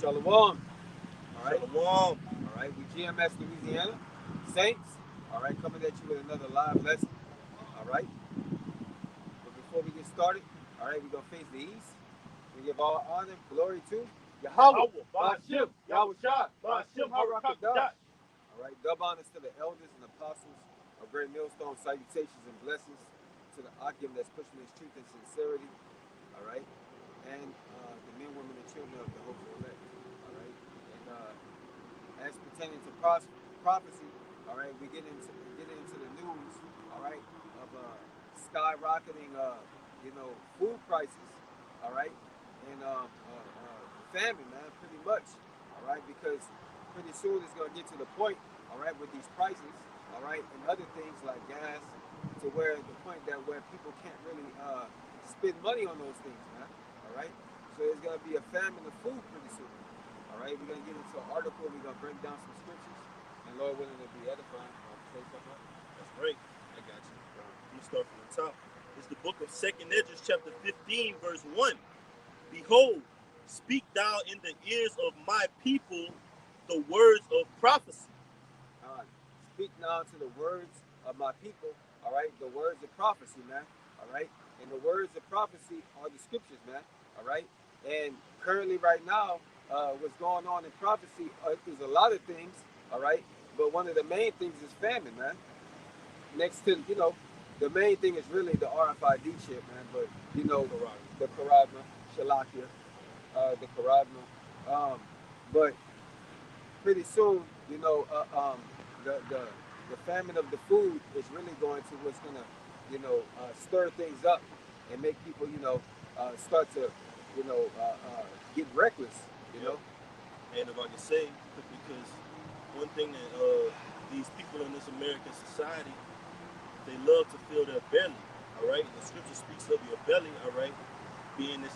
Shalom. All right. Shalom. All right. We GMS Louisiana Saints. All right. Coming at you with another live lesson. All right. But before we get started, all right, we're going to face the east. We give all honor, glory to Yahweh, Yahweh, Bashim, Ba'ashem, Yahweh Yahushua, Shah, Ba'ashem, Bashim, Harakadah. Harakadah. All right. Dub honors to the elders and apostles of Great Millstone. Salutations and blessings to the Akim that's pushing his truth and sincerity. All right. And the men, women, and children of the hopeful elect. All right. And as pertaining to prophecy, all right, we get into the news, all right, of skyrocketing, food prices, all right, and famine, man, pretty much, all right, because pretty soon it's gonna get to the point, all right, with these prices, all right, and other things like gas, to where the point that where people can't really spend money on those things, man, all right. So there's gonna be a famine of food pretty soon. All right, we're gonna get into an article. We're gonna break down some scriptures, and Lord willing, it'll be edifying. Say something. That's right. I got you. Let me start from the top. It's the book of Second Esdras, chapter 15, verse 1. Behold, speak thou in the ears of my people the words of prophecy. Uh, Speak now to the words of my people. All right, the words of prophecy, man. All right, and the words of prophecy are the scriptures, man. All right, and currently, right now, what's going on in prophecy is a lot of things. All right, but one of the main things is famine, man. Next to the main thing is really the RFID chip, man. But Correct. the Karabna, Shalakia, the Karabna. But pretty soon, the famine of the food is really going to what's gonna, stir things up and make people, start to, get reckless, you Yep. know. And if I can say, because one thing that these people in this American society, they love to fill their belly. All right, the scripture speaks of your belly. All right, being this,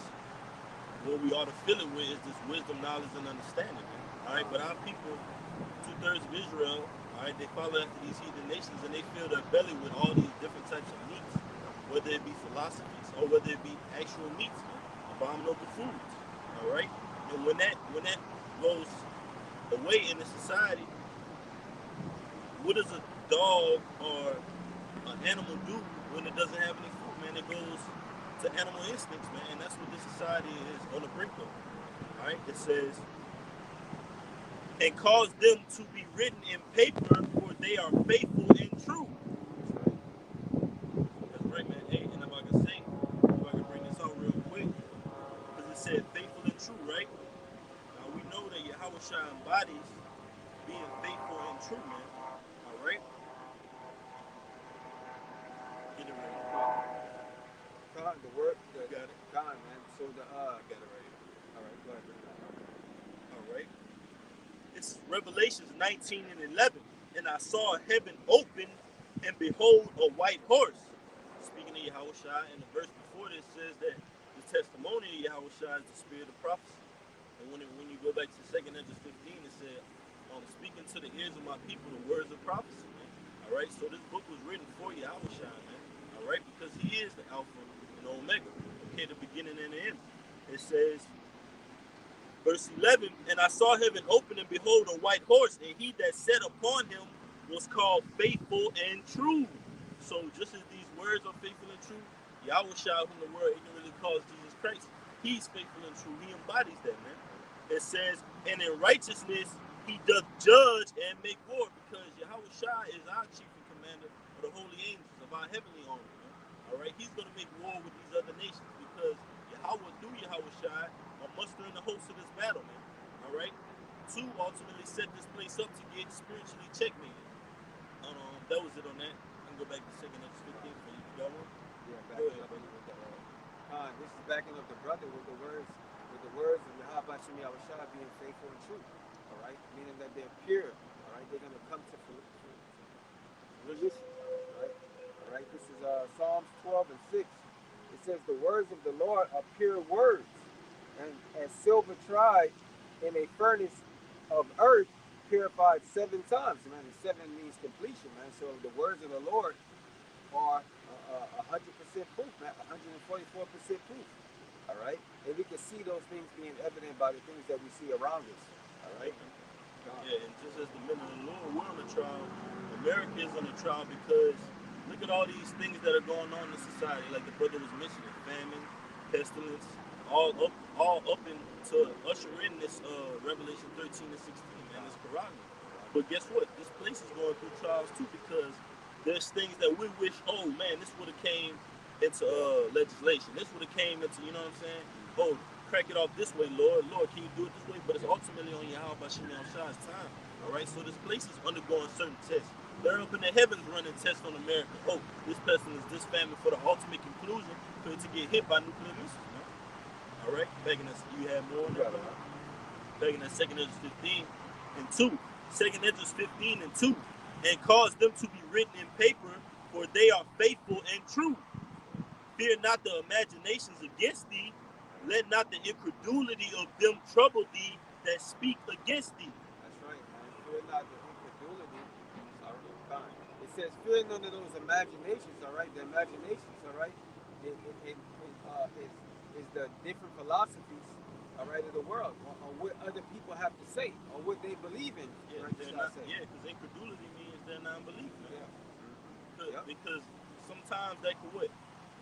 what we ought to fill it with is this wisdom, knowledge, and understanding. Man. All right, but our people, 2/3 of Israel, all right, they follow after these heathen nations and they fill their belly with all these different types of meats, whether it be philosophies or whether it be actual meats, man, abominable foods. All right, and when that goes away in the society, what does a dog or an animal do when it doesn't have any food, man? It goes to animal instincts, man, and that's what this society is on the brink of. All right, it says, and cause them to be written in paper, for they are faithful and true. That's right, man. Hey, and if I can say, if I can bring this out real quick, because it said faithful and true, right? Now we know that Yahweh Shai embodies being faithful and true, man. All right, get it real quick. Con, the word, You got it. Con, man. So the I got it right here. all right, go ahead, bring it up. All right. It's Revelations 19 and 11. And I saw heaven open, and behold, a white horse. Speaking of Yahushua, and the verse before this says that the testimony of Yahushua is the spirit of prophecy. And when you go back to 2nd Esdras 15, it said, speaking to the ears of my people the words of prophecy, man. All right, so this book was written for Yahushua, man. All right, because he is the Alpha and Omega, okay, the beginning and the end. It says, verse 11, and I saw heaven open, and behold, a white horse, and he that sat upon him was called faithful and true. So just as these words are faithful and true, Yahushua, whom the world ignorantly calls Jesus Christ, he's faithful and true. He embodies that, man. It says, and in righteousness he doth judge and make war, because Yahushua is our chief and commander of the holy angels, of our heavenly army, man. All right, he's going to make war with these other nations, because Yahweh, through Yahushua, are mustering the host of this battle, man. All right, to ultimately set this place up to get spiritually checkmated. That was it on that. I can go back to 2nd Esdras 15 for you. You got one? Yeah, Go backing ahead, up brother. with the this is backing up the brother with the words of Yahweh Shem Yahushua being faithful and true. All right, meaning that they're pure. All right, they're gonna come to fruition. All right. This is Psalms 12 and 6. It says, "The words of the Lord are pure words, and as silver tried in a furnace of earth, purified 7 times." Man, and seven means completion, man. So the words of the Lord are 100% proof, man. 144% proof. All right, and we can see those things being evident by the things that we see around us. All right. Yep. Yeah, and just as the men of the Lord were on a trial, America is on a trial because look at all these things that are going on in society. Like the brother was mentioning, famine, pestilence, all up into usher in this Revelation 13 and 16, man, this Quran. But guess what? This place is going through trials too because there's things that we wish, oh man, this would have came into legislation. This would have came into, you know what I'm saying? Oh, crack it off this way, Lord. Lord, can you do it this way? But it's ultimately on Yahweh Bashim Shah's time. All right, so this place is undergoing certain tests. They're up in the heavens running tests on America. Oh, this person is this famine for the ultimate conclusion for it to get hit by nuclear missiles. Man. All right, back in the, you had more on that. Back in that second Ezra 15 and 2. Second Ezra 15 and 2. And cause them to be written in paper, for they are faithful and true. Fear not the imaginations against thee, let not the incredulity of them trouble thee that speak against thee. That's right, man. Fear not the incredulity. Sorry, fine. It says, fear none of those imaginations, all right? The imaginations, all right, is the different philosophies, all right, of the world, on what other people have to say, or what they believe in. Yeah, right? because incredulity means they're non-belief, man. Yeah. Because sometimes that could what?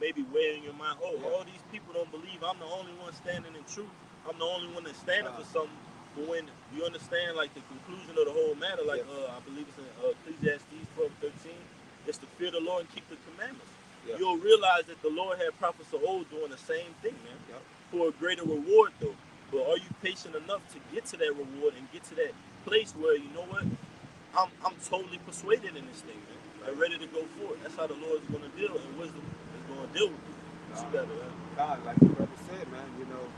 Maybe weigh in your mind, oh, all these people don't believe I'm the only one standing in truth. I'm the only one that's standing for something. But when you understand, like, the conclusion of the whole matter, like, I believe it's in Ecclesiastes 12:13, it's to fear the Lord and keep the commandments. You'll realize that the Lord had prophets of old doing the same thing, man, for a greater reward, though. But are you patient enough to get to that reward and get to that place where, you know what, I'm totally persuaded in this thing, man. I'm ready to go for it. That's how the Lord is going to deal, and wisdom is going to deal with you. God, like the brother said, man, you know,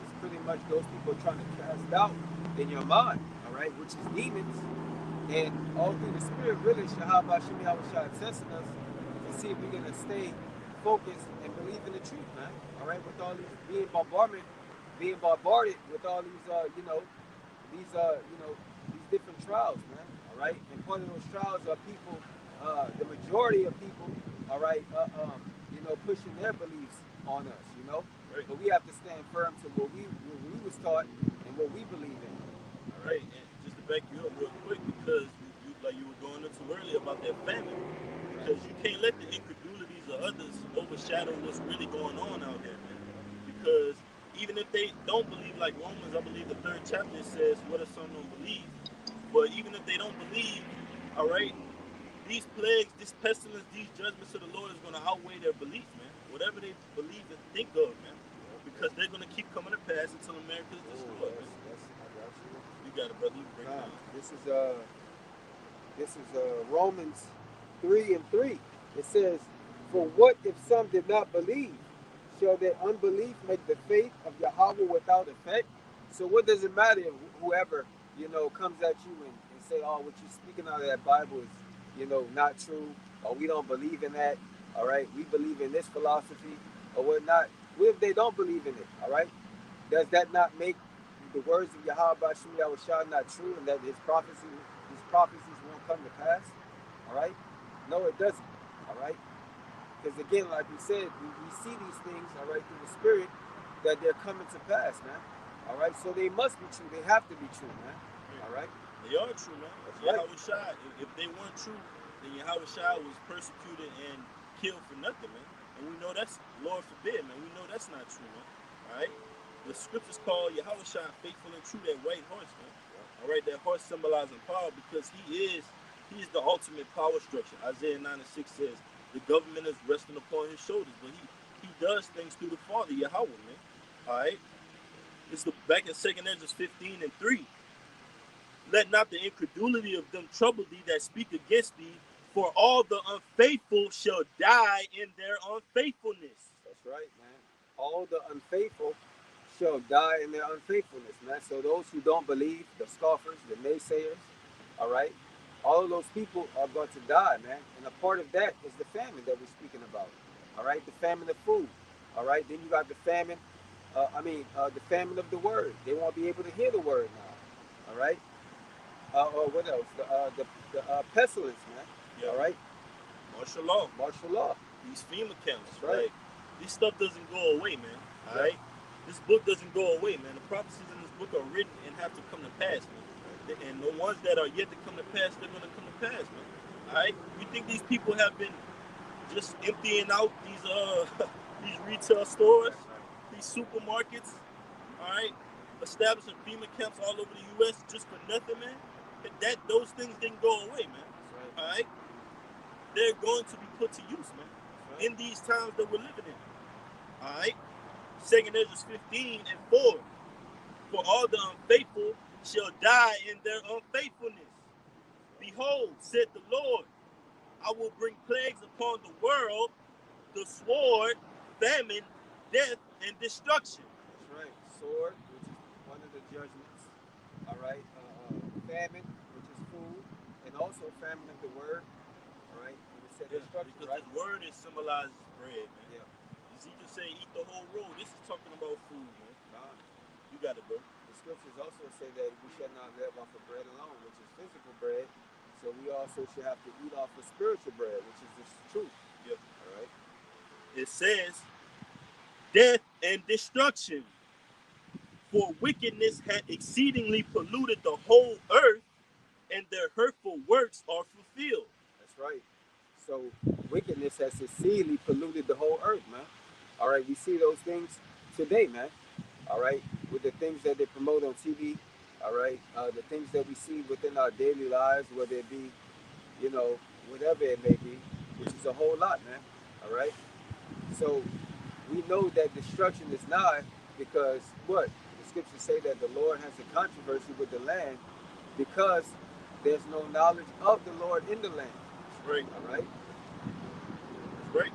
it's pretty much those people trying to cast doubt in your mind, all right, which is demons, and all through the spirit, really, Shahaba Shemi Awashai testing us to see if we're going to stay focused and believe in the truth, man, all right, with all these being bombarded with all these, these different trials, man, all right, and part of those trials are people, the majority of people, all right, pushing their beliefs on us, you know. Right. But we have to stand firm to what we was taught and what we believe in. All right, and just to back you up real quick, because you like you were going into earlier about that famine, because you can't let the incredulities of others overshadow what's really going on out there, man. Because even if they don't believe, like Romans, I believe the 3rd chapter says, "What if some don't believe?" But even if they don't believe, all right, these plagues, this pestilence, these judgments of the Lord is going to outweigh their belief, man. Whatever they believe and think of, man. Because they're going to keep coming to pass until America is destroyed, man. You got it, brother. You break it down. This is Romans 3:3. It says, "For what if some did not believe? Shall their unbelief make the faith of Yahweh without effect?" So what does it matter if whoever, comes at you and say, "Oh, what you're speaking out of that Bible is, not true, or we don't believe in that, all right? We believe in this philosophy, or whatnot." What if they don't believe in it, all right? Does that not make the words of Yahweh Bashim Yahushua not true, and that his prophecies won't come to pass, all right? No, it doesn't, all right? Because again, like we said, we see these things, all right, through the spirit, that they're coming to pass, man. All right, so they must be true. They have to be true, man. All right? They are true, man. Yahushua, if they weren't true, then Yahushua was persecuted and killed for nothing, man. And we know that's, Lord forbid, man. We know that's not true, man. All right? The scriptures call Yahushua faithful and true, that white horse, man. All right, that horse symbolizing power because he is the ultimate power structure. Isaiah 9:6 says, the government is resting upon his shoulders, but he does things through the Father, Yahweh, man. All right? It's back in 2nd Ezra 15:3. Let not the incredulity of them trouble thee that speak against thee, for all the unfaithful shall die in their unfaithfulness. That's right, man. All the unfaithful shall die in their unfaithfulness, man. So those who don't believe, the scoffers, the naysayers, all right, all of those people are going to die, man. And a part of that is the famine that we're speaking about, all right, the famine of food, all right. Then you got the famine, the famine of the word. They won't be able to hear the word now, all right. Or what else? The pestilence, man. Yeah. All right. Martial law. Martial law. These FEMA camps. That's right. Like, this stuff doesn't go away, man. All Yep. right, this book doesn't go away, man. The prophecies in this book are written and have to come to pass, man. And the ones that are yet to come to pass, they're gonna come to pass, man. All right, you think these people have been just emptying out these these retail stores, That's right. these supermarkets, all right, establishing FEMA camps all over the U.S. just for nothing, man? That those things didn't go away, man. That's right. All right, they're going to be put to use, man, That's right. in these times that we're living in. All right, Second Ezra 15:4. For all the unfaithful shall die in their unfaithfulness. Behold, said the Lord, I will bring plagues upon the world, the sword, famine, death, and destruction. That's right. Sword, which is one of the judgments. All right. Famine, which is food, and also famine of the word. All right. And it said Yeah, destruction, because right? his word is symbolizes bread, man. Yeah. Ezekiel say eat the whole roll. This is talking about food, man. God. You got it, bro. The scriptures also say that we shall not live off of bread alone, which is physical bread. So we also should have to eat off of spiritual bread, which is the truth. Yeah. All right. It says death and destruction. For wickedness had exceedingly polluted the whole earth, and their hurtful works are fulfilled. That's right. So wickedness has exceedingly polluted the whole earth, man. All right. We see those things today, man. All right. With the things that they promote on TV. All right. The things that we see within our daily lives, whether it be, whatever it may be, Yeah. which is a whole lot, man. All right. So we know that destruction is nigh because what? The scriptures say that the Lord has a controversy with the land because there's no knowledge of the Lord in the land. That's right. All right? That's right.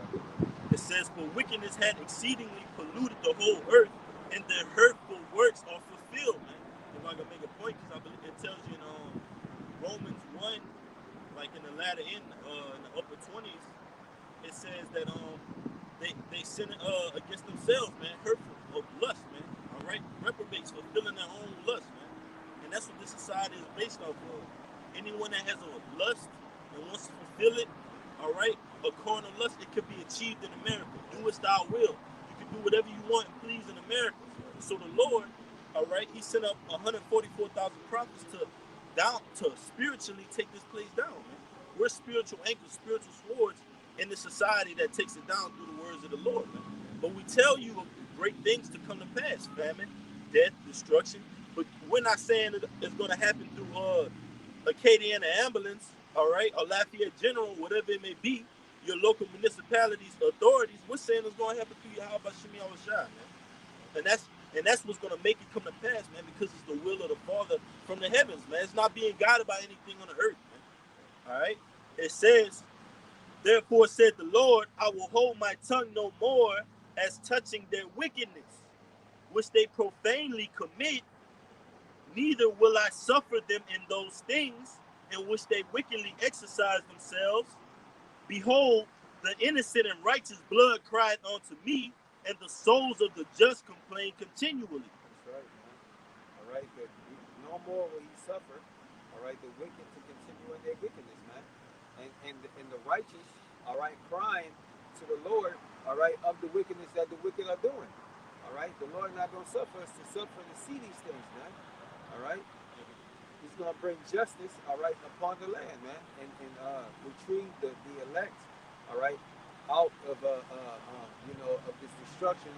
It says, for wickedness had exceedingly polluted the whole earth, and their hurtful works are fulfilled, man. If I can make a point, because I believe it tells you in Romans 1, like in the latter end, in the upper 20s, it says that they sin against themselves, man, hurtful of lust, man. All right, reprobates fulfilling their own lust, man, and that's what this society is based off of. Anyone that has a lust and wants to fulfill it, all right, a carnal lust, it could be achieved in America. Do as thou will. You can do whatever you want and please in America. So the Lord, all right, He sent up 144,000 prophets to spiritually take this place down, man. We're spiritual anchors, spiritual swords in the society that takes it down through the words of the Lord, man. But we tell you of great things to come to pass: famine, death, destruction. But we're not saying it's going to happen through Acadiana ambulance, all right, or Lafayette General, whatever it may be, your local municipalities, authorities. We're saying it's going to happen through Yahweh Shemi Awashai, man. And that's what's going to make it come to pass, man, because it's the will of the Father from the heavens, man. It's not being guided by anything on the earth, man. All right. It says, therefore said the Lord, I will hold my tongue no more as touching their wickedness, which they profanely commit, neither will I suffer them in those things in which they wickedly exercise themselves. Behold, the innocent and righteous blood cried unto me, and the souls of the just complain continually. That's right, man. All right? That no more will he suffer, all right, the wicked to continue in their wickedness, man. And the righteous, all right, crying to the Lord, all right, of the wickedness that the wicked are doing. All right? The Lord not going to suffer us to suffer to see these things, man. All right? He's going to bring justice, all right, upon the land, man, and retrieve the elect, all right, out of of this destruction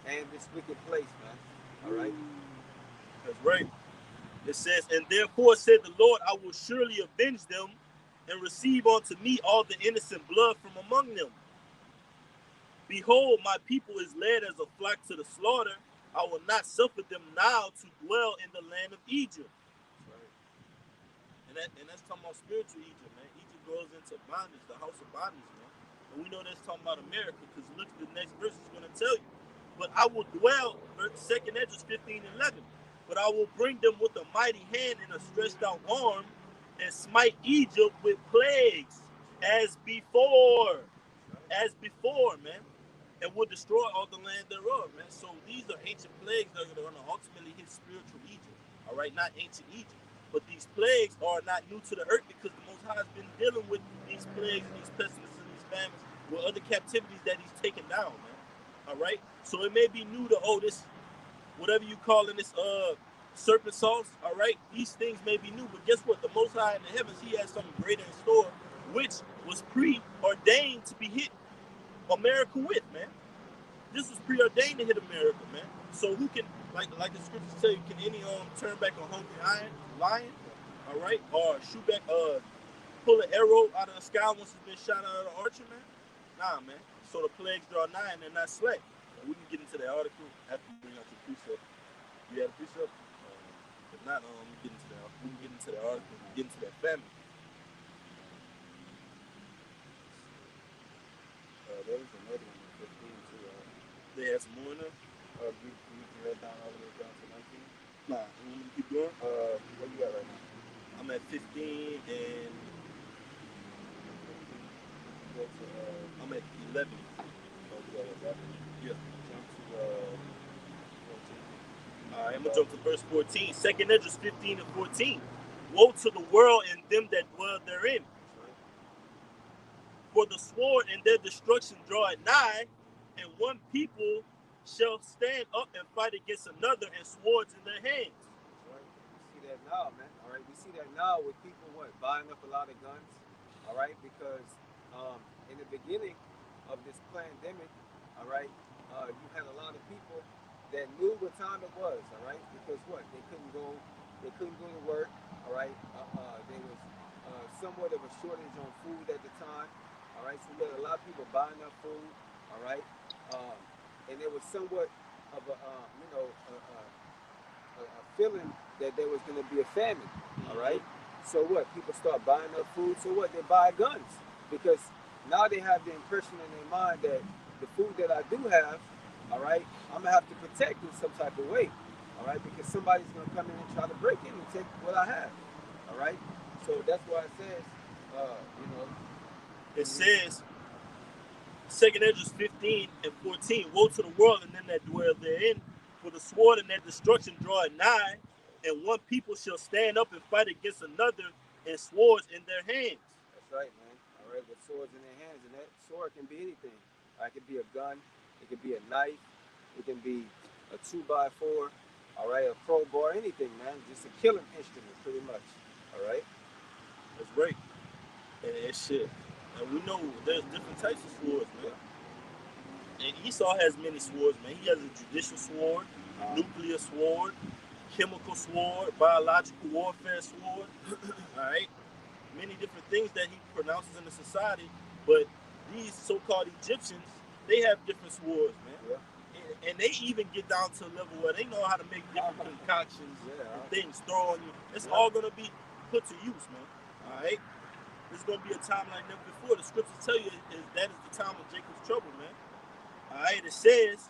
and this wicked place, man. All right. That's right. It says, and therefore said the Lord, I will surely avenge them and receive unto me all the innocent blood from among them. Behold, my people is led as a flock to the slaughter. I will not suffer them now to dwell in the land of Egypt. That's right. And that's talking about spiritual Egypt, man. Egypt goes into bondage, the house of bondage, man. And we know that's talking about America, because look at the next verse is going to tell you. But I will dwell, 2nd Ezra 15:11. But I will bring them with a mighty hand and a stretched out arm, and smite Egypt with plagues as before. That's right. As before, man. And will destroy all the land thereof, man. So these are ancient plagues that are going to ultimately hit spiritual Egypt. All right, not ancient Egypt. But these plagues are not new to the earth, because the Most High has been dealing with these plagues and these pestilences and these famines with other captivities that he's taken down, man. All right. So it may be new to this whatever you calling this serpent sauce. All right. These things may be new, but guess what? The Most High in the heavens, He has something greater in store, which was preordained to be hit America with, man. This was preordained to hit America, man. So who can, like the scriptures tell you, can any turn back a hungry lion, all right, or shoot back pull an arrow out of the sky once it's been shot out of the archer, man? Nah, man. So the plagues draw nigh and they're not slack. We can get into that article after you bring out your precept. You had a precept? If not, we can get into that article. We can get into that famine. There was another one in 15 too. They had some more in there. You read down all the way down to 19. Nah, you want me to keep going? What you got right now? I'm at 15 and Go to, I'm at 11. oh, you got 11. Yeah. Jump to 14. All right, I'm going to jump to verse 14. Second Esdras 15 and 14. Woe to the world and them that dwell therein. For the sword and their destruction draw it nigh, and one people shall stand up and fight against another, and swords in their hands. Right. We see that now, man. All right. We see that now with people buying up a lot of guns. All right, because in the beginning of this pandemic, all right, you had a lot of people that knew what time it was. All right, because they couldn't go to work. All right, there was somewhat of a shortage on food at the time. All right, so you had a lot of people buying up food. All right, and there was somewhat of a feeling that there was going to be a famine. All right, so people start buying up food. So they buy guns because now they have the impression in their mind that the food that I do have, all right, I'm gonna have to protect in some type of way. All right, because somebody's gonna come in and try to break in and take what I have. All right, so that's why it says, It says, 2nd Esdras 15 and 14, woe to the world and them that dwell therein, for the sword and their destruction draw nigh, and one people shall stand up and fight against another, and swords in their hands. That's right, man. All right, with swords in their hands, and that sword can be anything. It could be a gun, it could be a knife, it can be a 2x4, all right, a crowbar, anything, man. Just a killing instrument, pretty much. All right. That's right. And shit. And we know there's different types of swords, man. And Esau has many swords, man. He has a judicial sword, nuclear sword, chemical sword, biological warfare sword. All right, many different things that he pronounces in the society. But these so-called Egyptians, they have different swords, man. Yeah. And they even get down to a level where they know how to make different concoctions and things throw on you. It's all gonna be put to use, man. All right. There's going to be a time like never before. The scriptures tell you that is the time of Jacob's trouble, man. All right, it says,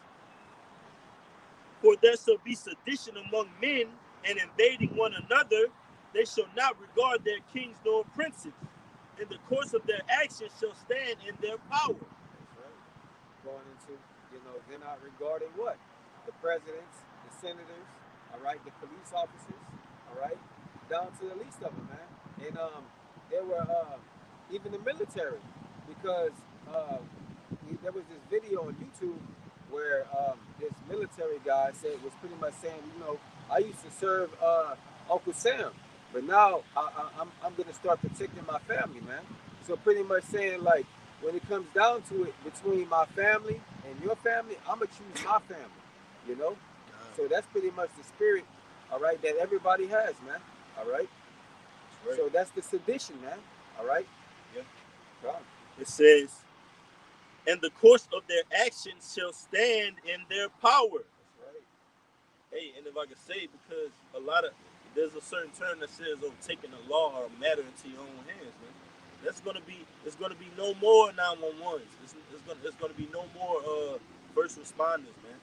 for there shall be sedition among men and invading one another. They shall not regard their kings nor princes. In the course of their actions shall stand in their power. That's right. Going into, they're not regarding what? The presidents, the senators, all right, the police officers, all right, down to the least of them, man. And there were even the military, because there was this video on YouTube where this military guy was pretty much saying, I used to serve Uncle Sam, but now I'm going to start protecting my family, man. So pretty much saying, like, when it comes down to it, between my family and your family, I'm going to choose my family, So that's pretty much the spirit, all right, that everybody has, man, all right? Right. So that's the sedition, man. All right? Yeah. Right. It says, and the course of their actions shall stand in their power. That's right. Hey, and if I could say, because there's a certain term that says, taking the law or a matter into your own hands, man. It's gonna be no more 911s. It's gonna be no more first responders, man.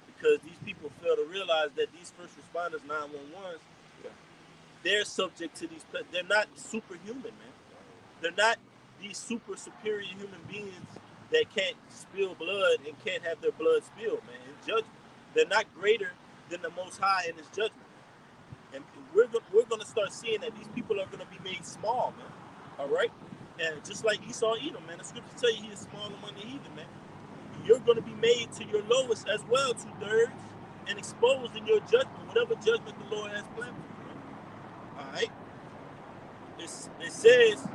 Because these people fail to realize that these first responders, 911s, they're subject to these. They're not superhuman, man. They're not these super superior human beings that can't spill blood and can't have their blood spilled, man. In judgment, they're not greater than the Most High in His judgment. And we're gonna start seeing that these people are gonna be made small, man. All right, and just like Esau Edom, man. The scriptures tell you he is small among the heathen, man. you're going to be made to your lowest as well, two-thirds, and exposed in your judgment, whatever judgment the Lord has planned for you. Right? All right? It says,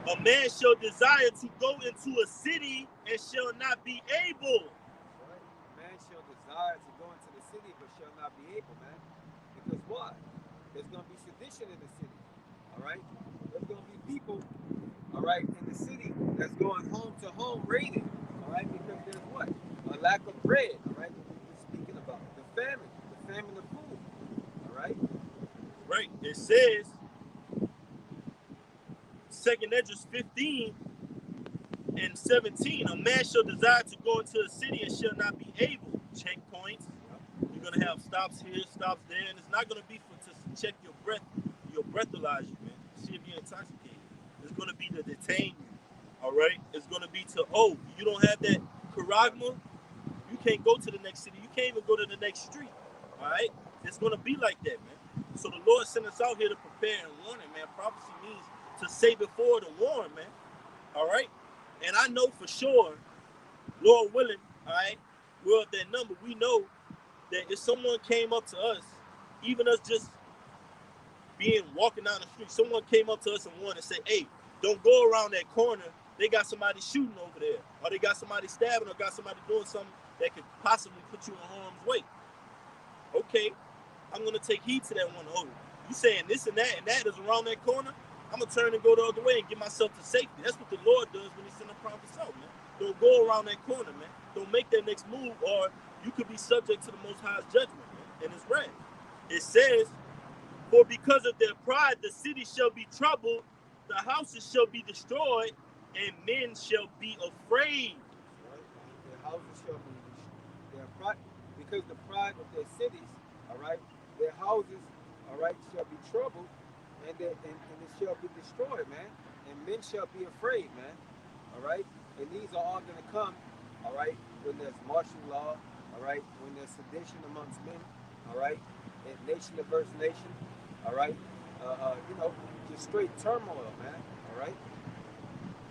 a man shall desire to go into a city and shall not be able. Right? Man shall desire to go into the city, but shall not be able, man. Because why? There's going to be sedition in the city. All right? There's going to be people, all right, in the city that's going home to home raiding. All right? Because there's what? A lack of bread. All right? What we're speaking about. The famine of food. All right? Right? It says, 2nd Esdras 15 and 17, a man shall desire to go into a city and shall not be able. Checkpoints. You're going to have stops here, stops there, and it's not going to be for to check your breathalyze you, man. See if you're intoxicated. It's going to be to detain you. All right? It's going to be to, oh, you don't have that charagma, you can't go to the next city. You can't even go to the next street. All right? It's going to be like that, man. So the Lord sent us out here to prepare and warn it, man. Prophecy means to say before to warn, man. All right? And I know for sure, Lord willing, all right, we're of that number. We know that if someone came up to us, even us just being walking down the street, someone came up to us and warned and said, hey, don't go around that corner. They got somebody shooting over there. Or they got somebody stabbing or got somebody doing something that could possibly put you in harm's way. Okay, I'm going to take heed to that one. Oh, you saying this and that is around that corner? I'm going to turn and go the other way and get myself to safety. That's what the Lord does when he sends a prophets out, man. Don't go around that corner, man. Don't make that next move, or you could be subject to the Most High's judgment, man, and his wrath. It says, for because of their pride, the city shall be troubled, the houses shall be destroyed, and men shall be afraid. Right? Their houses shall be their pride, because the pride of their cities, all right, their houses, all right, shall be troubled, and it shall be destroyed, man. And men shall be afraid, man. All right? And these are all gonna come, all right, when there's martial law, all right, when there's sedition amongst men, all right, and nation versus nation, all right, just straight turmoil, man. All right?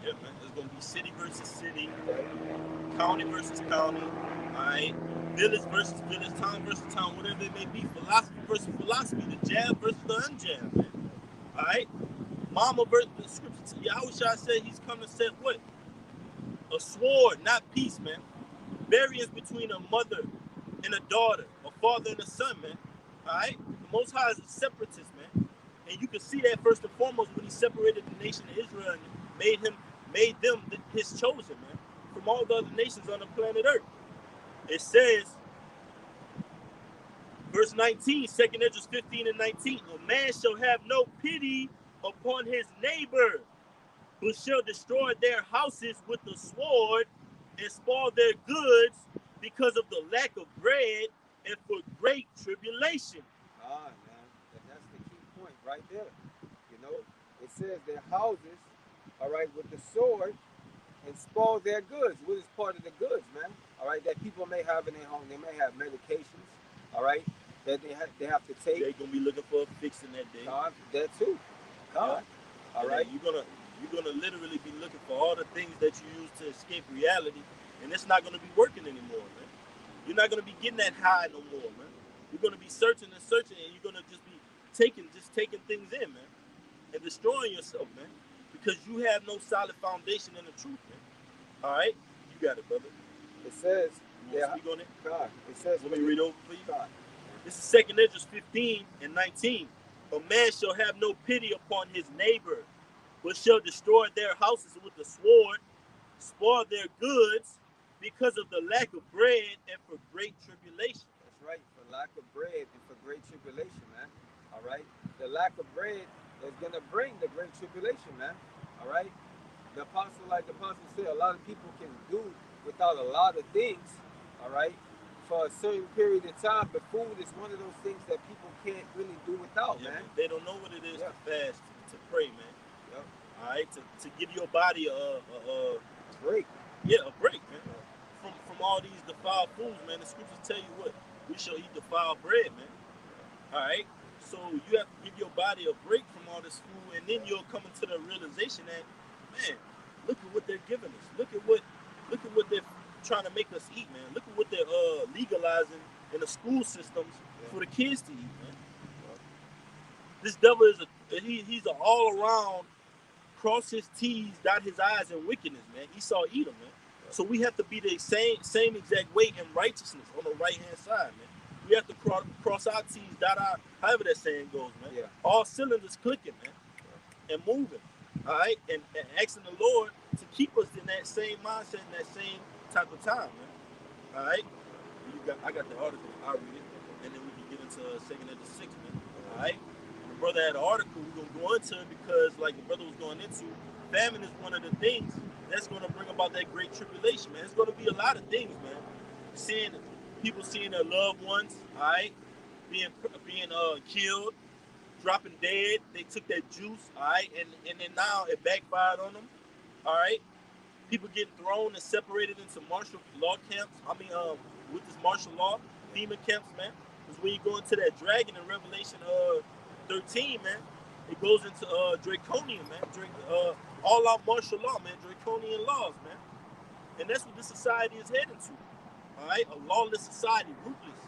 Yeah, man. There's gonna be city versus city, Right. county versus county, all right, village versus village, town versus town, whatever it may be, philosophy versus philosophy, the jab versus the unjab, man. All right, mama versus the scripture. Yahushua said he's come to set what? A sword, not peace, man. Variance between a mother and a daughter, a father and a son, man. All right, the Most High is a separatist, man, and you can see that first and foremost when he separated the nation of Israel and made them his chosen, man, from all the other nations on the planet Earth. It says, verse 19, 2nd Esdras 15 and 19, a man shall have no pity upon his neighbor, but shall destroy their houses with the sword and spoil their goods because of the lack of bread and for great tribulation. Ah, man. And that's the key point right there. You know, it says their houses, all right, with the sword and spoil their goods. What is part of the goods, man? All right, that people may have in their home. They may have medications, all right, that they have to take. They're gonna be looking for a fix in that day. God, that too. God, yeah. all right. You're gonna literally be looking for all the things that you use to escape reality, and it's not gonna be working anymore, man. You're not gonna be getting that high no more, man. You're gonna be searching and searching, and you're gonna just be taking things in, man, and destroying yourself, man, because you have no solid foundation in the truth, man. All right, you got it, brother. It says, you want to speak on it? God, it says, let me read over for you. God. This is 2nd Esdras 15 and 19. A man shall have no pity upon his neighbor, but shall destroy their houses with the sword, spoil their goods because of the lack of bread and for great tribulation. That's right, for lack of bread and for great tribulation, man. All right, the lack of bread is gonna bring the great tribulation, man. All right, like the apostle said, a lot of people can do without a lot of things. All right, for a certain period of time, but food is one of those things that people can't really do without, man. They don't know what it is to fast, to pray, man. Yep. All right, to give your body a break. Yeah, a break, man. From all these defiled foods, man. The scriptures tell you what we shall eat defiled bread, man. All right, so you have to give your body a break from all this food, and then you'll come into the realization that, man, look at what they're giving us. Look at what Look at what they're trying to make us eat, man. Look at what they're legalizing in the school systems Yeah. for the kids to eat, man. Well, This devil is he's an all around cross his T's, dot his I's in wickedness, man. Esau Edom, man. yeah. So we have to be the same exact way in righteousness on the right hand side, man. We have to cross our T's, dot our, however that saying goes, man. Yeah. All cylinders clicking, man, Yeah. and moving. All right, and asking the Lord to keep us in that same mindset, in that same type of time, man. All right, I got the article. I'll read it, and then we can get into second of the sixth, man. All right. The brother had an article. We're gonna go into it because, like the brother was going into, famine is one of the things that's gonna bring about that great tribulation, man. It's gonna be a lot of things, man. Seeing people seeing their loved ones, all right, being killed, dropping dead. They took that juice, all right, and then now it backfired on them, all right. People getting thrown and separated into martial law camps. With this martial law, FEMA camps, man. Because when you go into that dragon in Revelation 13, man, it goes into draconian, man. All out martial law, man. Draconian laws, man. And that's what this society is heading to. All right, a lawless society, ruthless.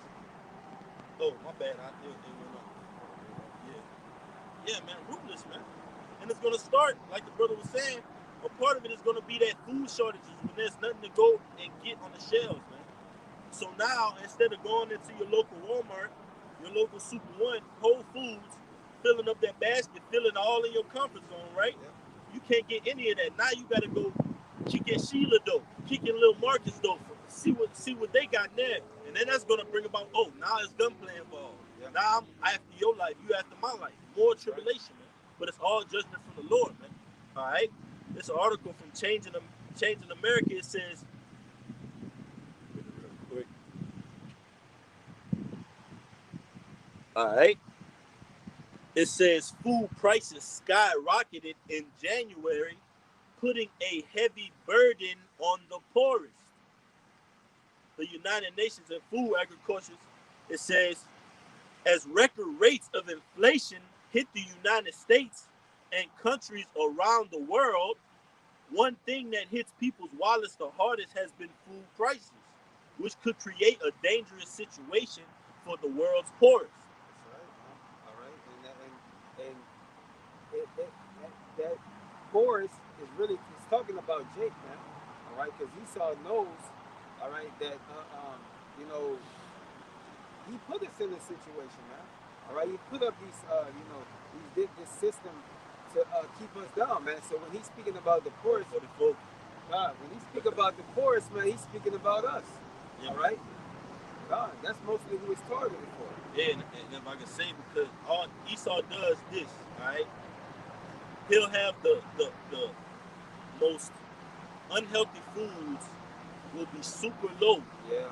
Oh, my bad. It went on. Yeah, man, ruthless, man. And it's gonna start, like the brother was saying. A part of it is gonna be that food shortages when there's nothing to go and get on the shelves, man. So now, instead of going into your local Walmart, your local Super One, Whole Foods, filling up that basket, filling all in your comfort zone, right? Yeah. You can't get any of that. Now you got to go kick in Sheila dough, kick in Little Marcus dough, see what they got there, and then that's gonna bring about. Oh, now it's gunplay involved. Yeah. Now I'm after your life, you after my life. More That's right. tribulation, man. But it's all judgment from the Lord, man. All right. This article from Changing America. It says, real quick. All right. It says food prices skyrocketed in January, putting a heavy burden on the poorest. The United Nations and Food Agriculture, it says, as record rates of inflation hit the United States and countries around the world, one thing that hits people's wallets the hardest has been food prices, which could create a dangerous situation for the world's poorest. That's right, man. All right, and that Boris is really he's talking about Jake, man. All right, because Esau knows, all right, that you know he put us in this situation, man. All right, he put up these he did this system to keep us down, man. So when he's speaking about the poorest, For the folk. God, when he speak about the poorest, man, he's speaking about us. Yeah. All right, God, that's mostly who it's targeted for. Yeah, and if I can say, because all Esau does this, all right, he'll have the most unhealthy foods will be super low. Yeah,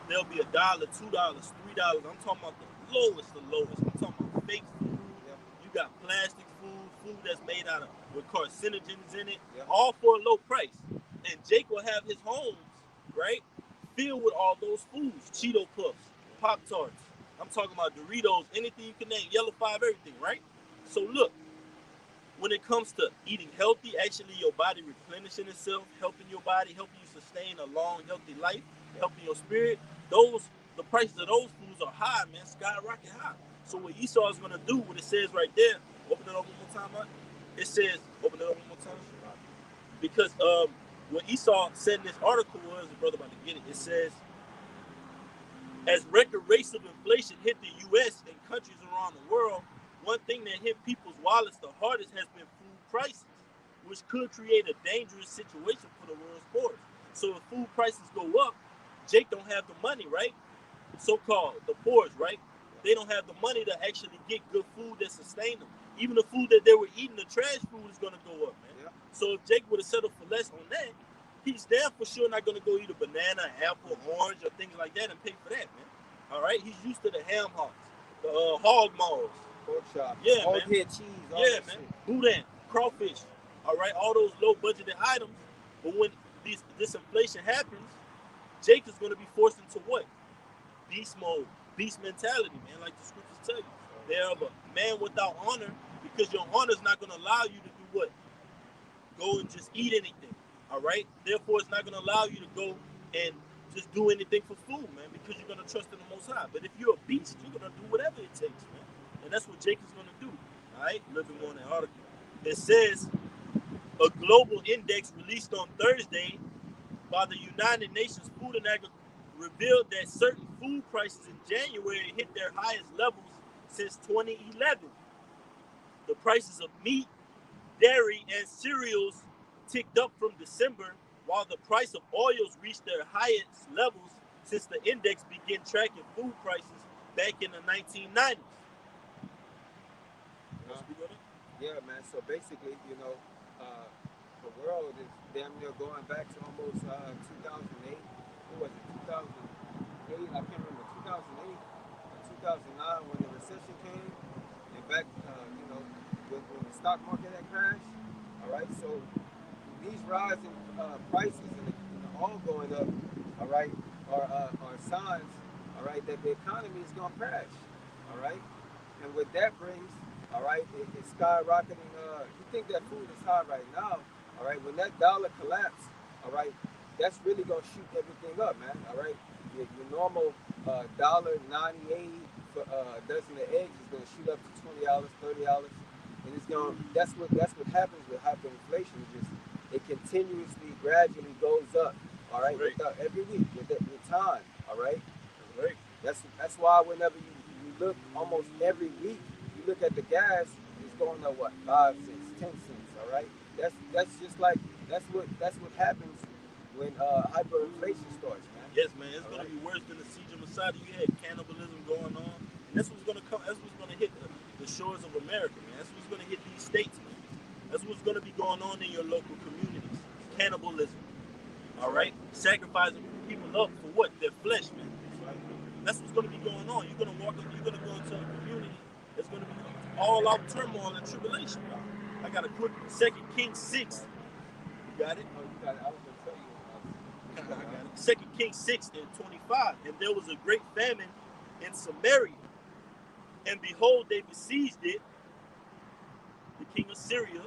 There'll be $1, $2, $3. I'm talking about the lowest. I'm talking about fake food. yeah, You got plastic food that's made out of with carcinogens in it, yeah. all for a low price. And Jake will have his homes, right, filled with all those foods, Cheeto Puffs, Pop Tarts. I'm talking about Doritos, anything you can name, Yellow Five, everything, right? So look, when it comes to eating healthy, actually your body replenishing itself, helping your body, helping you sustain a long, healthy life, helping your spirit, the prices of those foods are high, man, skyrocket high. So what Esau is gonna do, what it says right there, open it up one more time, man. It says, open it up one more time. Because what Esau said in this article was, the brother about to get it, it says, as record rates of inflation hit the U.S. and countries around the world, one thing that hit people's wallets the hardest has been food prices, which could create a dangerous situation for the world's poor. So if food prices go up, Jake don't have the money, right? So-called the poor's, right? They don't have the money to actually get good food that sustain them. Even the food that they were eating, the trash food, is going to go up, man. Yeah. So if Jake would have settled for less on that, he's damn for sure not going to go eat a banana, apple, orange, or things like that and pay for that, man. All right? He's used to the ham hocks, the hog maws. Pork chop, Yeah, hog man. head cheese, all Yeah, that man. shit. Boudin, crawfish, all right? All those low-budgeted items. But when this inflation happens, Jake is going to be forced into what? Beast mode, beast mentality, man, like the scriptures tell you. They're of a man without honor, because your honor is not going to allow you to do what? Go and just eat anything. All right. Therefore, it's not going to allow you to go and just do anything for food, man, because you're going to trust in the Most High. But if you're a beast, you're going to do whatever it takes, man. And that's what Jacob's going to do. All right. A little bit more in the article. It says a global index released on Thursday by the United Nations Food and Agriculture revealed that certain food prices in January hit their highest levels since 2011. The prices of meat, dairy, and cereals ticked up from December, while the price of oils reached their highest levels since the index began tracking food prices back in the 1990s. Yeah, man. So basically, uh, the world is damn near going back to almost 2008. Who was it? 2008? I can't remember. 2008 or 2009 when the recession came, and back, when the stock market had crashed. All right. So these rising prices and the all going up, all right, are signs, all right, that the economy is going to crash, all right, and what that brings, all right, it's skyrocketing. You think that food is high right now, all right? When that dollar collapse, all right, that's really going to shoot everything up, man, all right. Your normal $1.98 for a dozen of eggs is going to shoot up to $20, $30, and it's going. That's what happens with hyperinflation. Just it continuously, gradually goes up. All right, Right. every week with time. All right. Right. That's why whenever you look almost every week, you look at the gas, it's going up what 5 cents, 10 cents. All right. That's just like that's what happens when hyperinflation starts, man. Yes, man, it's All going to right. be worse than the siege of Masada. You had cannibalism going on, and that's what's going to come. That's what's going to hit the shores of America, man. That's what's going to hit these states, man. That's what's going to be going on in your local communities. Cannibalism, all right, sacrificing people up for what? Their flesh, man. That's what's going to be going on. You're going to walk. You're going to go into a community that's going to be all out turmoil and tribulation. I got a quick Second Kings 6. You got it. Oh, you got it. I was gonna tell you. I got it. Second Kings 6 and 25. And there was a great famine in Samaria. And behold, they besieged it, the king of Syria,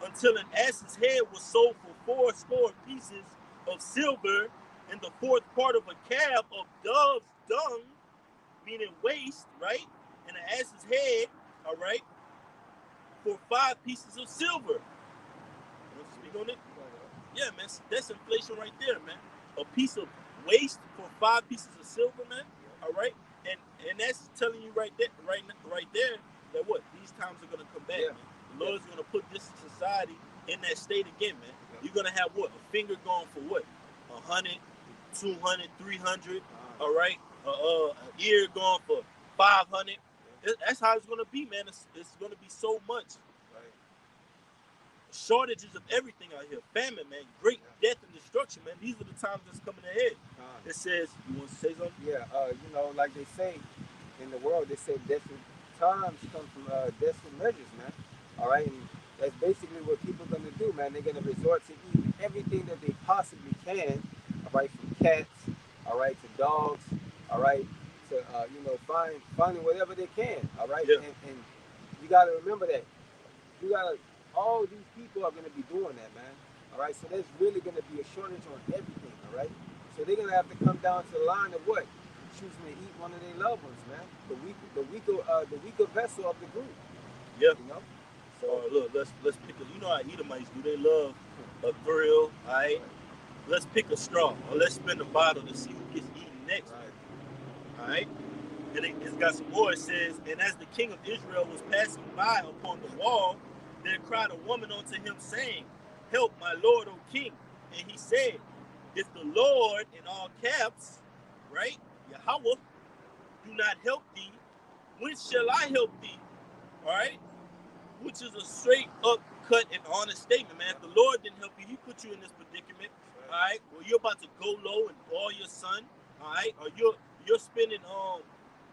until an ass's head was sold for 80 pieces of silver, and the fourth part of a cab of dove's dung, meaning waste, right? And an ass's head, all right, for 5 pieces of silver. You want to speak on it? Yeah, man, that's inflation right there, man. A piece of waste for 5 pieces of silver, man. All right, and that's telling you right there, right there, that what these times are gonna come back, Yeah. man. The Lord's gonna put this society in that state again, man. You're gonna have what? A finger going for what? 100, 200, 300. All right, an ear going for 500. That's how it's gonna be, man. It's gonna be so much. Right. Shortages of everything out here. Famine, man. Great death and destruction, man. These are the times that's coming ahead. It says, you want to say something? Yeah. Like they say in the world, they say desperate times come from desperate measures, man. All right, and that's basically what people are gonna do, man. They're gonna resort to eating everything that they possibly can. All right, from cats, all right, to dogs, all right, to finding whatever they can. All right, Yeah. and you gotta remember that you gotta all these people are gonna be doing that, man. All right, so there's really gonna be a shortage on everything. All right, so they're gonna have to come down to the line of what? Choosing to eat one of their loved ones, man. The weaker vessel of the group. Yeah. You know. So Look, let's pick a. You know how Edomites do? They love a thrill. All right. Let's pick a straw, or let's spin a bottle to see who gets eaten next. right. All right. And it's got some more. It says, and as the king of Israel was passing by upon the wall, there cried a woman unto him, saying, "Help, my lord, O king." And he said, "If the Lord," in all caps, right, Yahweh, "do not help thee, whence shall I help thee?" All right, which is a straight up cut and honest statement, man. If the Lord didn't help you, He put you in this predicament. All right, well, you're about to go low and boil your son. All right, or you're spending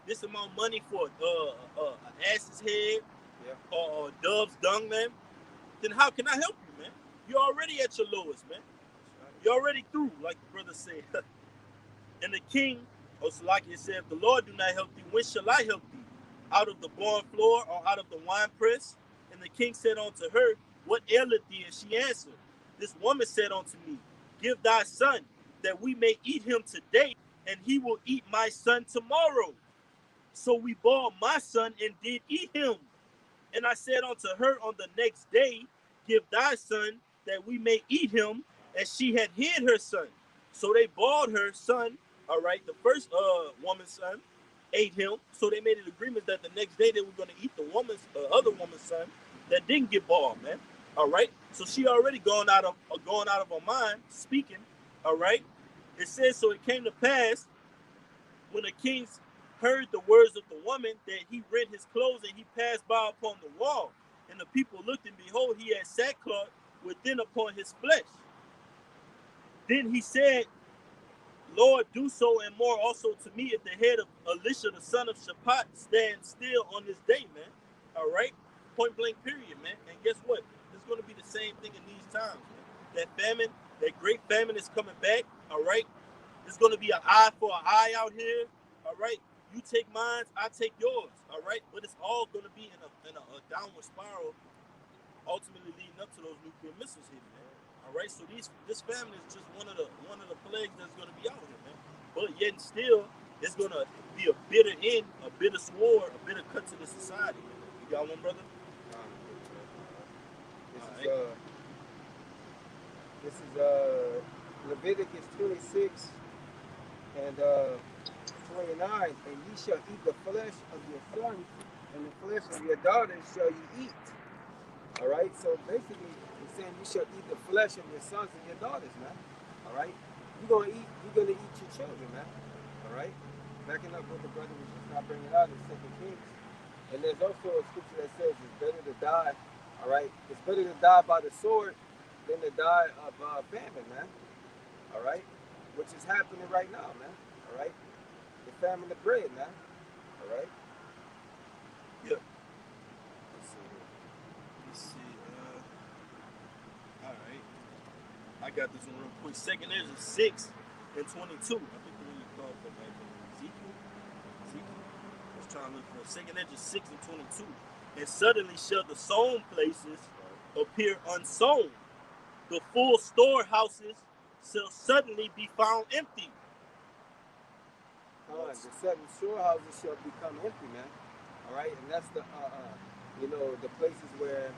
this amount of money for an ass's head or dove's dung, man. Then how can I help you, man? You're already at your lowest, man. You're already through, like the brother said. And the king, Salaki said, "If the Lord do not help thee, when shall I help thee? Out of the barn floor or out of the winepress?" And the king said unto her, "What aileth thee?" And she answered, This woman said unto me, give thy son, that we may eat him today, and he will eat my son tomorrow. So we bought my son and did eat him. And I said unto her on the next day, give thy son, that we may eat him. And she had hid her son. So they bought her son, all right, the first woman's son, ate him. So they made an agreement that the next day they were going to eat the woman's other woman's son that didn't get bought, man. All right. So she already gone out of her mind speaking. All right. It says, so it came to pass when the king heard the words of the woman, that he rent his clothes and he passed by upon the wall. And the people looked, and behold, he had sackcloth within upon his flesh. Then he said, Lord, do so and more also to me if the head of Elisha, the son of Shaphat, stands still on this day, man. All right? Point blank, period, man. And guess what? It's going to be the same thing in these times, man. That famine, that great famine is coming back, all right? It's going to be an eye for an eye out here, all right? You take mine, I take yours, all right? But it's all going to be in a downward spiral, ultimately leading up to those nuclear missiles here, man. All right, so this famine is just one of the plagues that's going to be out here, man. But yet and still, it's going to be a bitter end, a bitter sword, a bitter cut to the society. Man. You got one, brother? This is this is Leviticus 26 and 29. And ye shall eat the flesh of your sons, and the flesh of your daughters shall you eat. All right, so basically, it's saying you shall eat the flesh of your sons and your daughters, man. All right, you're gonna eat your children, man. All right, backing up what the brother was just not bringing out in Second Kings, and there's also a scripture that says it's better to die. All right, it's better to die by the sword than to die of famine, man. All right, which is happening right now, man. All right, the famine of bread, man. All right. Yeah. Let's see. All right. I got this one real quick. Second Ezra 6 and 22. I think we really called for like Ezekiel. I was trying to look for Second Ezra 6 and 22. And suddenly shall the sown places appear unsown. The full storehouses shall suddenly be found empty. The seven storehouses shall become empty, man. All right, and that's the places where,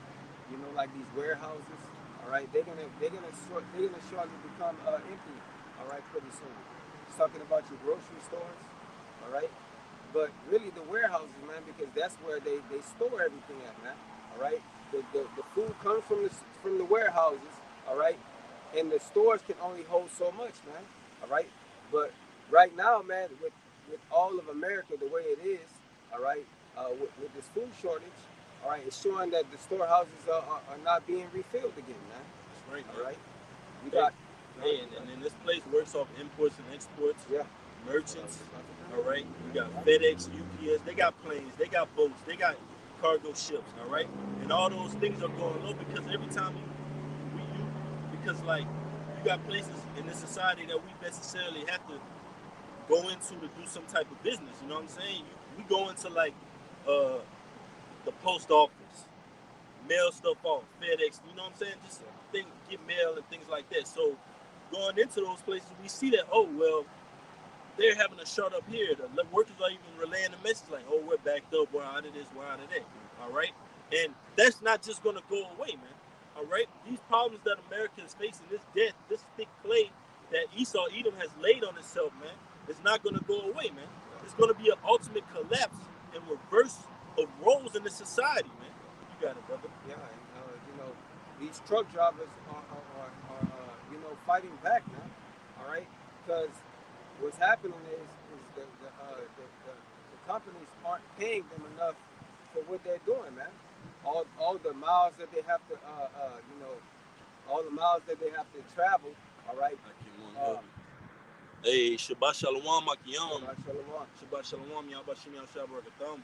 like these warehouses. All right, they're gonna shortly become empty. All right, pretty soon. It's talking about your grocery stores. All right, but really the warehouses, man, because that's where they store everything at, man. All right, the food comes from the warehouses. All right, and the stores can only hold so much, man. All right, but right now, man, with all of America the way it is, all right, with this food shortage, all right, it's showing that the storehouses are not being refilled again, man. That's right, All right, we hey, got. and then this place works off imports and exports. Yeah. Merchants. All right, we got FedEx, UPS. They got planes, they got boats, they got cargo ships. All right, and all those things are going low because every time because like you got places in this society that we necessarily have to go into to do some type of business. You know what I'm saying? We go into like the post office, mail stuff off, FedEx. You know what I'm saying? Just get mail and things like that. So going into those places, we see that they're having a shut up here. The workers are even relaying the message like, oh, we're backed up, we're out of this, we're out of that. All right, and that's not just gonna go away, man. All right, these problems that America is facing, this death, this thick clay that Esau Edom has laid on itself, man, it's not gonna go away, man. It's gonna be an ultimate collapse and reverse of roles in the society, man. You got it, brother. Yeah, and these truck drivers are fighting back now. All right, because what's happening is the companies aren't paying them enough for what they're doing, man. All the miles that they have to all the miles that they have to travel. All right. Hey, Shabbat Shalom, Akiyam. Shabbat Shalom. Shabbat Shalom, Yabashim Yashabarakatam.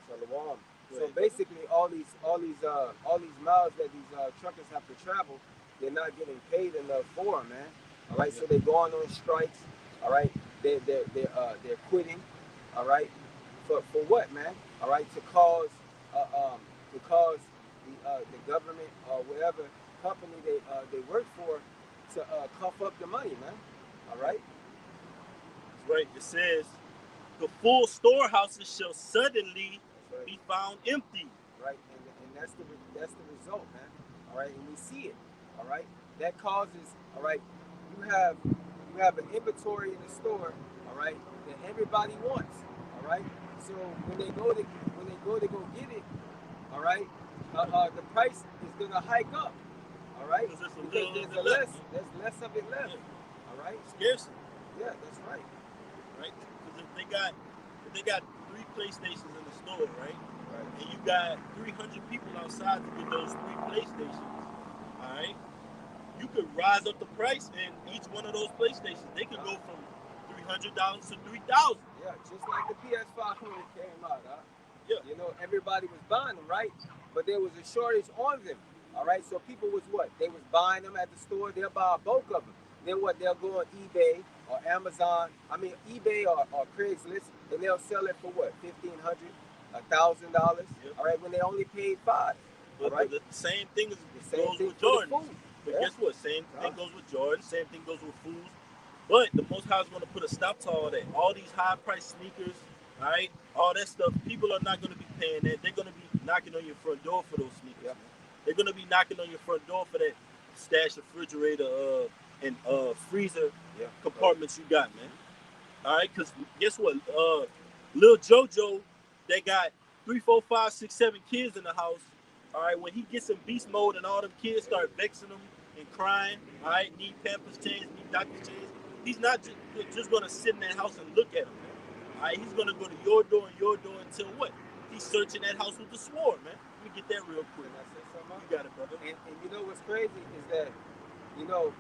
Shalom. So basically, all these miles that these truckers have to travel, they're not getting paid enough for, man. All right, so they're going on strikes. All right, they're quitting. All right, for what, man? All right, to cause the government or whatever company they work for to cough up the money, man. All right. That's right. It says, the full storehouses shall suddenly That's right. be found empty. Right, and that's the result, man. All right, and we see it. All right, that causes. All right, you have an inventory in the store. All right, that everybody wants. All right, so when they go get it. All right, the price is gonna hike up. All right, Because there's a because little bit left. there's less of it left. Yeah. All right, Scarcity. yeah, that's right. Right? Because if they got 3 PlayStations in the store, right? Right, And you got 300 people outside to get those 3 PlayStations, all right? You could rise up the price, and each one of those PlayStations, they could go from $300 to $3,000. yeah, just like the PS5 when it came out, huh? Yeah. You know, everybody was buying them, right? But there was a shortage on them. All right, so people was what? They was buying them at the store. They'll buy a bulk of them. Then what? They'll go on eBay or Amazon. I mean, eBay or Craigslist, and they'll sell it for what? $1,500, $1,000. Yep. All right, when they only paid $5. All right, The same thing same goes thing with for the Jordan. food. But Yeah. guess what? Same thing goes with Jordan. Same thing goes with foods. But the Most High is going to put a stop to all that. All these high-priced sneakers, all right, all that stuff. People are not going to be paying that. They're going to be knocking on your front door for those sneakers. Yeah. They're going to be knocking on your front door for that stash of refrigerator and freezer Yeah. compartments you got, man. All right, because guess what? Lil JoJo, they got 3, 4, 5, 6, 7 kids in the house. All right, when he gets in beast mode and all them kids start vexing him and crying, all right, need Pampers change, need doctor change, he's not just going to sit in that house and look at them. All right, he's going to go to your door until what? He's searching that house with the sword, man. Let me get that real quick. Can I say something? You got it, brother. And you know what's crazy is that, you know,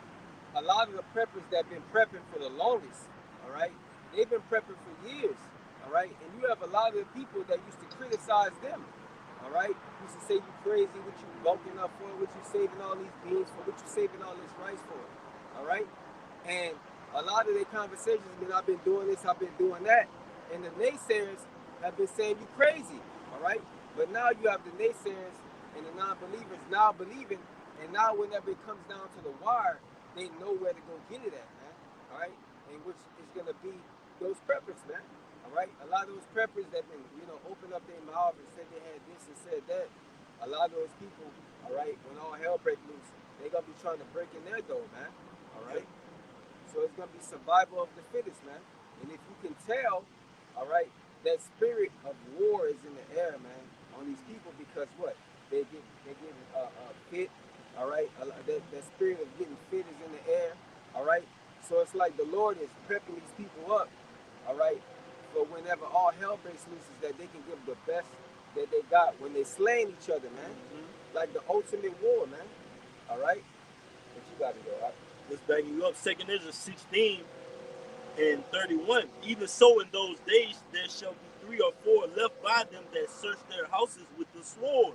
a lot of the preppers that have been prepping for the longest, all right, they've been prepping for years, all right, and you have a lot of the people that used to criticize them, all right, used to say you crazy, what you bulking up for, what you saving all these beans for, what you saving all this rice for, all right, and a lot of their conversations have been, I've been doing this, I've been doing that, and the naysayers have been saying you crazy, all right, but now you have the naysayers and the non-believers now believing, and now whenever it comes down to the wire, they know where to go get it at, man. All right, and which is gonna be those preppers, man. All right, a lot of those preppers that been, opened up their mouth and said they had this and said that. A lot of those people, all right, when all hell break loose, they gonna be trying to break in their door, man. All right, so it's gonna be survival of the fittest, man. And if you can tell, all right, that spirit of war is in the air, man, on these people because what? They get fit. All right, that spirit of getting fit is in the air. All right, so it's like the Lord is prepping these people up. All right, for whenever all hell breaks loose, is that they can give the best that they got when they slaying each other, man. Mm-hmm. Like the ultimate war, man. All right, but you got it, though. Let's back you up. 2 Ezra 16 and 31. Even so, in those days there shall be 3 or 4 left by them that search their houses with the sword.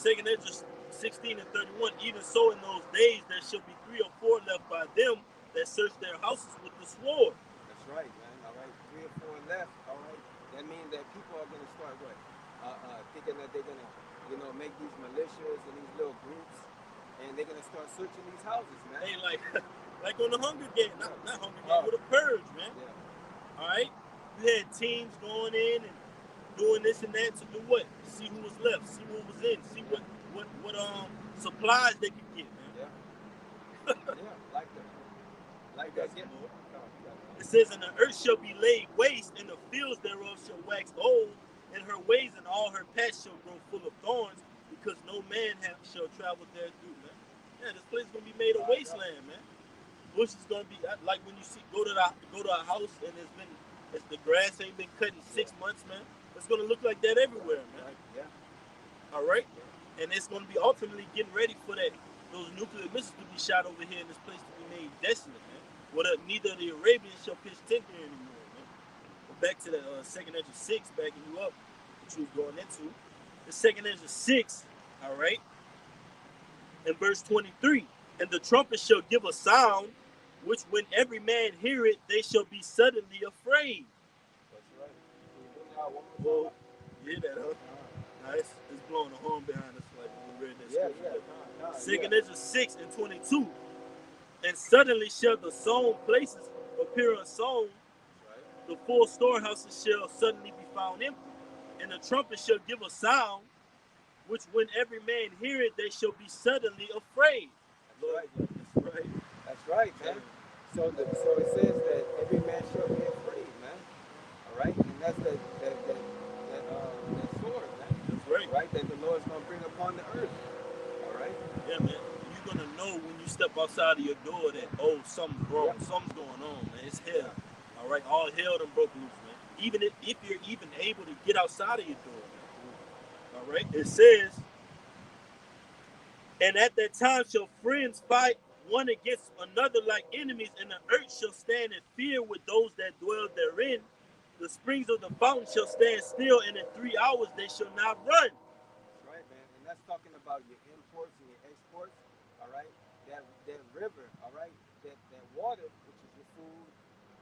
2 Ezra 16 and 31. Even so, in those days there shall be 3 or 4 left by them that search their houses with the sword. That's right, man. All right, 3 or 4 left. All right, that means that people are gonna start what? Thinking that they're gonna, make these militias and these little groups, and they're gonna start searching these houses, man. Hey, like on the Hunger Games, not Hunger Games, with a purge, man. Yeah. All right, you had teams going in and doing this and that to do what? See who was left, see what was in, see what supplies they could get, man. Yeah. Yeah, like that. Yeah. It says, and the earth shall be laid waste, and the fields thereof shall wax old, and her ways and all her paths shall grow full of thorns, because no man shall travel there through, man. Yeah, this place is gonna be made a wasteland, man. Bush is gonna be like when you go to a house and the grass ain't been cut in 6 months, man. It's gonna look like that everywhere, man. Yeah. All right, and it's gonna be ultimately getting ready for those nuclear missiles to be shot over here and this place to be made desolate, man. Neither the Arabians shall pitch tent here anymore, man. But back to the 2 Ezra 6, backing you up, which we was going into. The 2 Ezra 6, all right, in verse 23, and the trumpet shall give a sound, which when every man hear it, they shall be suddenly afraid. That's right. Well, you hear that, huh? Now it's blowing a horn behind us like when we read that Yeah, scripture. yeah, Second Ezra 6 and 22. And suddenly shall the sown places appear unsown, right. the full storehouses shall suddenly be found empty, and the trumpet shall give a sound, which when every man hear it, they shall be suddenly afraid. That's Lord, right. that's right. That's right, Yeah, man. So it says that every man shall be afraid, man. All right, and that's that sword, man. that's right. Right, that the Lord's gonna bring upon the earth. All right. Yeah, man. You're gonna know when you step outside of your door that oh something's wrong, Yep. something's going on, man. It's Yeah. hell. All right, all hell done broke loose, man. Even if you're even able to get outside of your door, man. All right, it says, and at that time shall friends fight one against another like enemies, and the earth shall stand in fear with those that dwell therein. The springs of the fountain shall stand still, and in 3 hours they shall not run. That's right, man. And that's talking about your imports and your exports. All right. That river. All right. That water, which is your food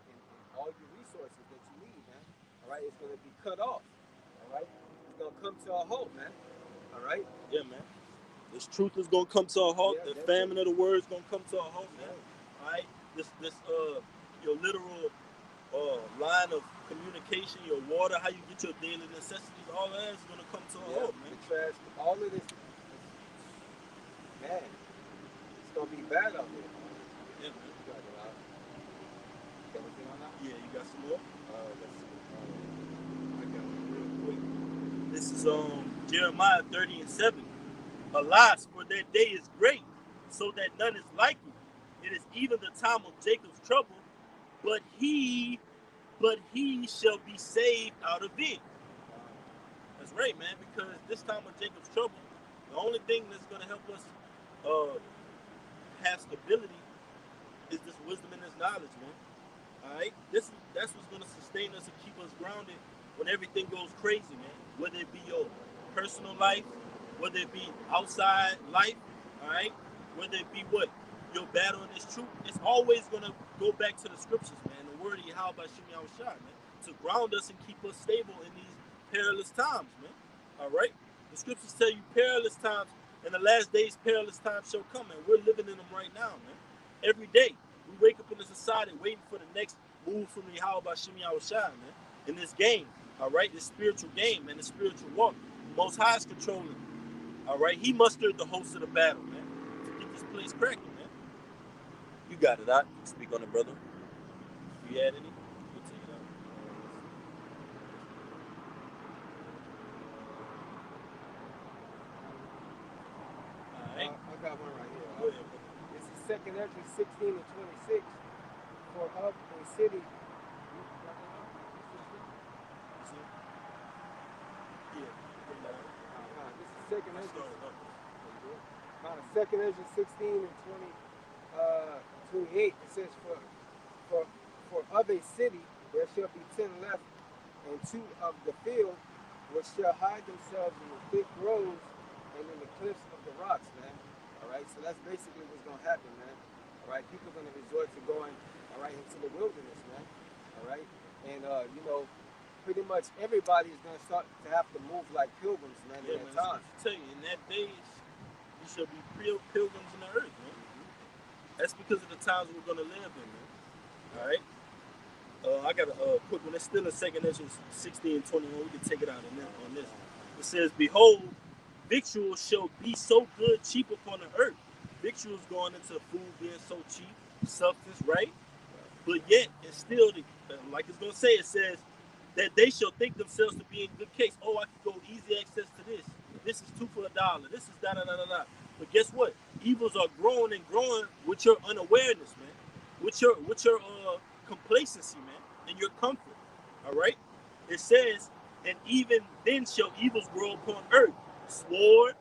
and all your resources that you need, man. All right. It's gonna be cut off. All right. It's gonna come to a halt, man. All right. Yeah, man. This truth is gonna come to a halt. Yeah, The that's it. famine of the word is gonna come to a halt, That's man. right. All right. This your literal line of communication, your water, how you get your daily necessities, all that is gonna come to a Yeah. halt, man. The trash. All of this. Man, it's gonna be bad out there, man. Yeah, man. You got it out. Got anything on that? Yeah, you got some more. Let's see. I got one real quick. This is Jeremiah 30 and 7. Alas, for that day is great, so that none is like it. It is even the time of Jacob's trouble, but he shall be saved out of it. That's right, man, because this time of Jacob's trouble, the only thing that's gonna help us uh have stability is this wisdom and this knowledge, man. Alright? That's what's gonna sustain us and keep us grounded when everything goes crazy, man. Whether it be your personal life, whether it be outside life, alright, whether it be what? Your battle in this truth, it's always gonna go back to the scriptures, man. The word of Yahweh Shimi Shai, man. To ground us and keep us stable in these perilous times, man. Alright? The scriptures tell you perilous times, and the last days perilous times shall come, and we're living in them right now, man. Every day. We wake up in the society waiting for the next move from the Yahweh Shimi Shai, man. In this game, all right, this spiritual game and the spiritual walk. The Most High is controlling. All right, He mustered the host of the battle, man, to get this place cracking, man. You got it, I speak on it, brother. If you had any, we'll take it out. All right, I got one right here. go ahead, brother. This is Second Ezra 16 and 26. For of a city. Yeah, bring that out. This is Second I Ezra. started up. Second Ezra 16 and 28. It says for for of a city there shall be 10 left, and 2 of the field which shall hide themselves in the thick groves and in the cliffs of the rocks, man. All right, so that's basically what's gonna happen, man. All right, people are gonna resort to going, all right, into the wilderness, man. All right, and pretty much everybody is gonna start to have to move like pilgrims, man, Yeah, in man, that that's time. what I tell you. In that days, you shall be pilgrims in the earth, man. That's because of the times we're gonna live in, man. All right. I got a quick one. It's still in Second Ezra 16 and 21. We can take it out on this. It says, "Behold, victuals shall be so good cheap upon the earth." Victuals going into food being so cheap, substance, right? But yet, and still, like it's gonna say, it says that they shall think themselves to be in good case. Oh, I can go easy access to this. This is 2 for $1. This is da da da da da. But guess what? Evils are growing and growing with your unawareness, man. With your complacency, man, and your comfort. All right. It says, and even then shall evils grow upon earth, sword,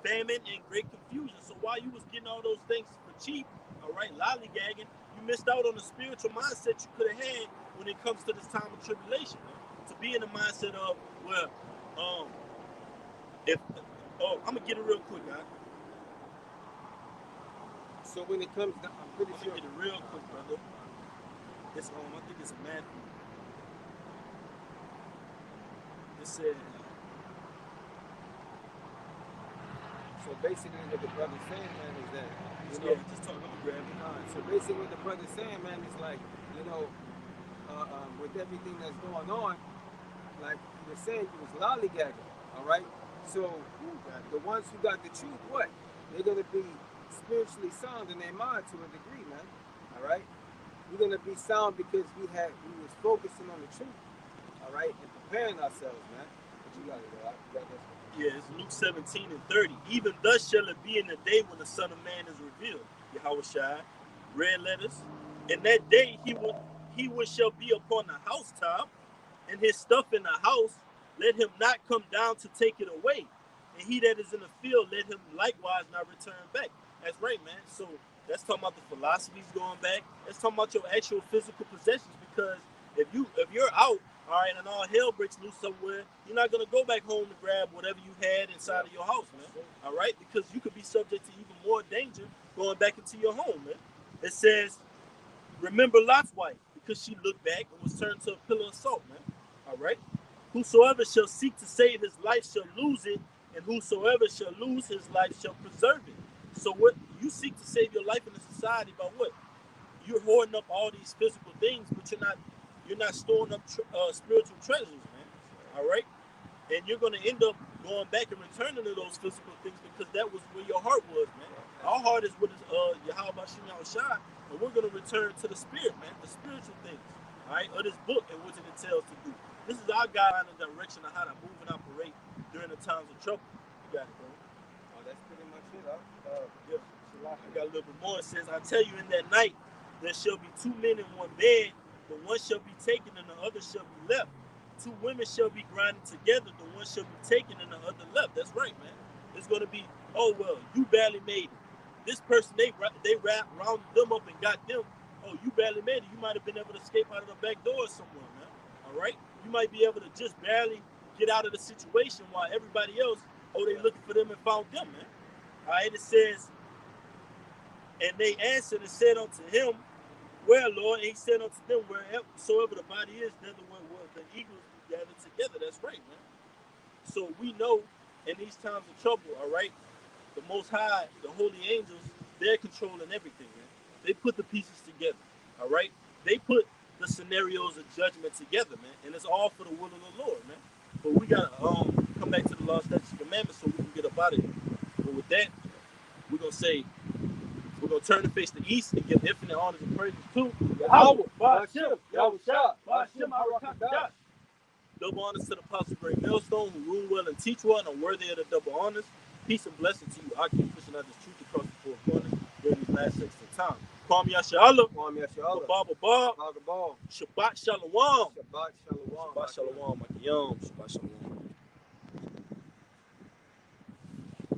famine, and great confusion. So while you was getting all those things for cheap, all right, lollygagging, you missed out on the spiritual mindset you could have had when it comes to this time of tribulation, man. To be in the mindset of, well, if I'm gonna get it real quick, guys. So when it comes down, I'm pretty I'm sure. gonna get it real quick, brother. It's I think it's Matthew. It says, So basically, what the brother's saying, man, is that you know, Yeah, just talk. I'm gonna grab it. so basically, what the brother's saying, man, is like you know, with everything that's going on, like you were saying, you was lollygagging, all right. So the ones who got the truth, what? They're gonna be spiritually sound in their mind to a degree, man. All right. We're gonna be sound because we was focusing on the truth, all right, and preparing ourselves, man. But you got it, though. You got this one. Yeah, it's Luke 17 and 30. Even thus shall it be in the day when the Son of Man is revealed. Yahweh Shai, red letters. In that day he shall be upon the housetop, and his stuff in the house, let him not come down to take it away. And he that is in the field, let him likewise not return back. That's right, man. So that's talking about the philosophies going back. That's talking about your actual physical possessions. Because if you're out, all right, and all hell breaks loose somewhere, you're not gonna go back home to grab whatever you had inside of your house, man. All right, because you could be subject to even more danger going back into your home, man. It says, remember Lot's wife, because she looked back and was turned to a pillar of salt, man. All right. Whosoever shall seek to save his life shall lose it, and whosoever shall lose his life shall preserve it. So what you seek to save your life in the society by what? You're hoarding up all these physical things, but you're not storing up spiritual treasures, man. All right, and you're gonna end up going back and returning to those physical things because that was where your heart was, man. Our heart is with Yahweh Shai, and we're gonna return to the spirit, man, the spiritual things, all right, of this book and what it entails to do. This is our guideline and direction of how to move and operate during the times of trouble. You got it, bro. Oh, that's pretty much it. Yeah. I got a little bit more. It says, I tell you, in that night there shall be two men in one bed, the one shall be taken and the other shall be left. Two women shall be grinding together, the one shall be taken and the other left. That's right, man. It's going to be, oh, well, you barely made it. This person, they rounded them up and got them. Oh, you barely made it. You might have been able to escape out of the back door somewhere, man. All right? You might be able to just barely get out of the situation while everybody else, oh, they looking for them and found them, man. All right? It says, and they answered and said unto him, where, Lord? And he said unto them, wheresoever the body is, there the eagles be gathered together. That's right, man. So we know in these times of trouble, all right, the Most High, the holy angels, they're controlling everything, man. They put the pieces together, all right? They put the scenarios of judgment together, man, and it's all for the will of the Lord, man. But we got to come back to the law, statutes, and commandments so we can get up out of here. But with that, we're going to say, we're going to turn to face the east and give infinite honors and praises to Yahweh, Ba'ashem, Yahweh Shah, Ba'ashem, Arakakadah. Double honors to the Apostle Great Millstone, who rule well and teach well and are worthy of the double honors. Peace and blessing to you, Aki, pushing out this truth across the four corners during these last 16 times. Kwame Yashala, Baba Bob, Shabbat Shalom. Shabbat Shalom. Shabbat Shalom, Shabbat Shalom.